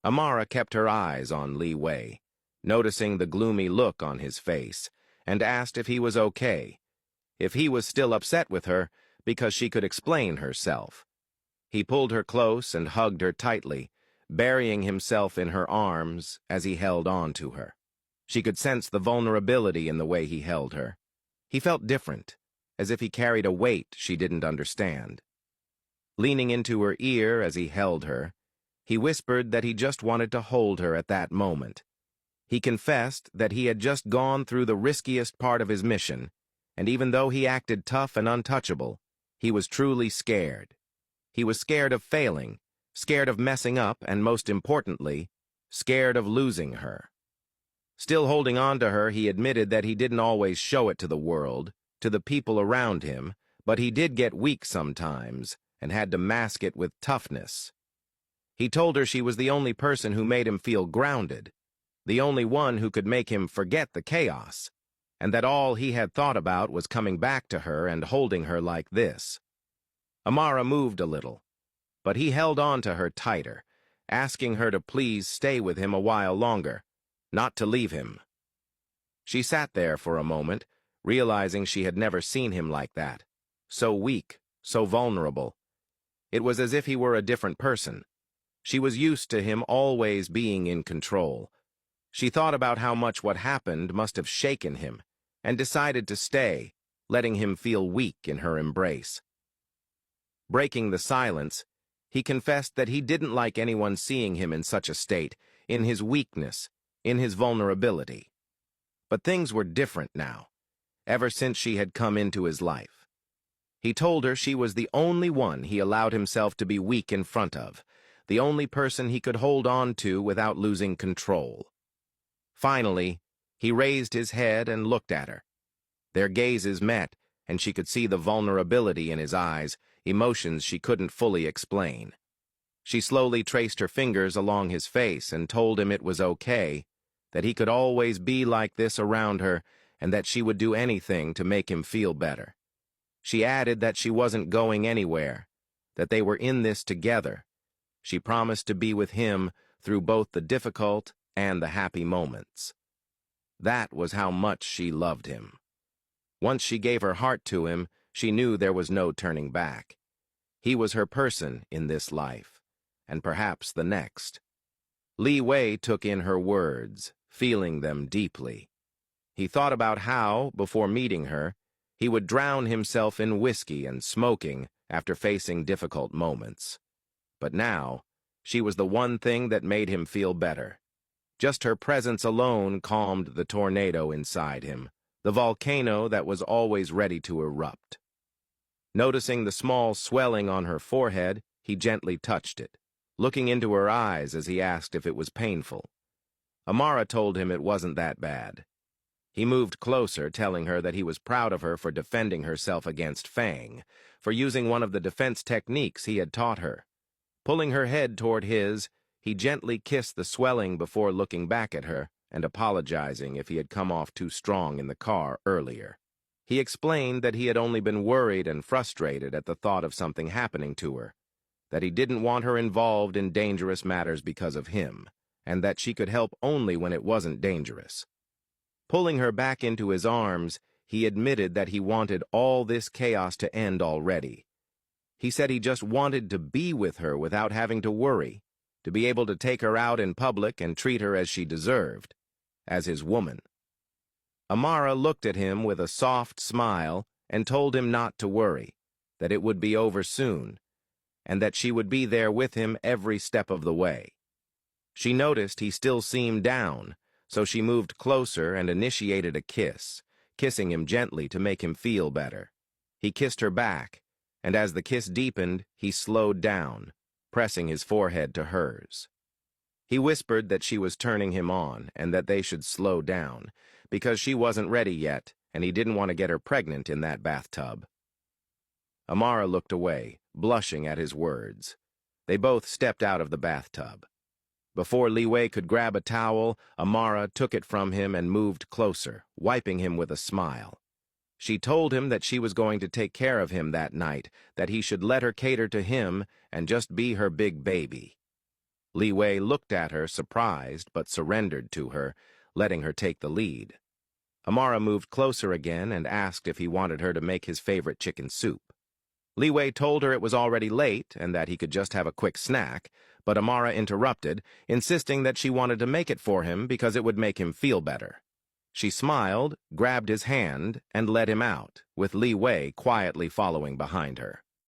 Amara kept her eyes on Li Wei, noticing the gloomy look on his face, and asked if he was okay, if he was still upset with her because she could explain herself. He pulled her close and hugged her tightly, burying himself in her arms as he held on to her. She could sense the vulnerability in the way he held her. He felt different, as if he carried a weight she didn't understand. Leaning into her ear as he held her, he whispered that he just wanted to hold her at that moment. He confessed that he had just gone through the riskiest part of his mission, and even though he acted tough and untouchable, he was truly scared. He was scared of failing, scared of messing up, and most importantly, scared of losing her. Still holding on to her, he admitted that he didn't always show it to the world, to the people around him, but he did get weak sometimes and had to mask it with toughness. He told her she was the only person who made him feel grounded, the only one who could make him forget the chaos, and that all he had thought about was coming back to her and holding her like this. Amara moved a little, but he held on to her tighter, asking her to please stay with him a while longer, not to leave him. She sat there for a moment, realizing she had never seen him like that, so weak, so vulnerable. It was as if he were a different person. She was used to him always being in control. She thought about how much what happened must have shaken him, and decided to stay, letting him feel weak in her embrace. Breaking the silence, he confessed that he didn't like anyone seeing him in such a state, in his weakness, in his vulnerability. But things were different now, ever since she had come into his life. He told her she was the only one he allowed himself to be weak in front of, the only person he could hold on to without losing control. Finally, he raised his head and looked at her. Their gazes met, and she could see the vulnerability in his eyes, emotions she couldn't fully explain. She slowly traced her fingers along his face and told him it was okay, that he could always be like this around her, and that she would do anything to make him feel better. She added that she wasn't going anywhere, that they were in this together. She promised to be with him through both the difficult and the happy moments. That was how much she loved him. Once she gave her heart to him, she knew there was no turning back. He was her person in this life, and perhaps the next. Li Wei took in her words, feeling them deeply. He thought about how, before meeting her, he would drown himself in whiskey and smoking after facing difficult moments. But now, she was the one thing that made him feel better. Just her presence alone calmed the tornado inside him, the volcano that was always ready to erupt. Noticing the small swelling on her forehead, he gently touched it, looking into her eyes as he asked if it was painful. Amara told him it wasn't that bad. He moved closer, telling her that he was proud of her for defending herself against Fang, for using one of the defense techniques he had taught her. Pulling her head toward his, he gently kissed the swelling before looking back at her and apologizing if he had come off too strong in the car earlier. He explained that he had only been worried and frustrated at the thought of something happening to her, that he didn't want her involved in dangerous matters because of him, and that she could help only when it wasn't dangerous. Pulling her back into his arms, he admitted that he wanted all this chaos to end already. He said he just wanted to be with her without having to worry, to be able to take her out in public and treat her as she deserved, as his woman. Amara looked at him with a soft smile and told him not to worry, that it would be over soon, and that she would be there with him every step of the way. She noticed he still seemed down, so she moved closer and initiated a kiss, kissing him gently to make him feel better. He kissed her back, and as the kiss deepened, he slowed down, pressing his forehead to hers. He whispered that she was turning him on and that they should slow down, because she wasn't ready yet, and he didn't want to get her pregnant in that bathtub. Amara looked away, blushing at his words. They both stepped out of the bathtub. Before Li Wei could grab a towel, Amara took it from him and moved closer, wiping him with a smile. She told him that she was going to take care of him that night, that he should let her cater to him and just be her big baby. Li Wei looked at her, surprised, but surrendered to her, letting her take the lead. Amara moved closer again and asked if he wanted her to make his favorite chicken soup. Li Wei told her it was already late and that he could just have a quick snack, but Amara interrupted, insisting that she wanted to make it for him because it would make him feel better. She smiled, grabbed his hand, and led him out, with Li Wei quietly following behind her.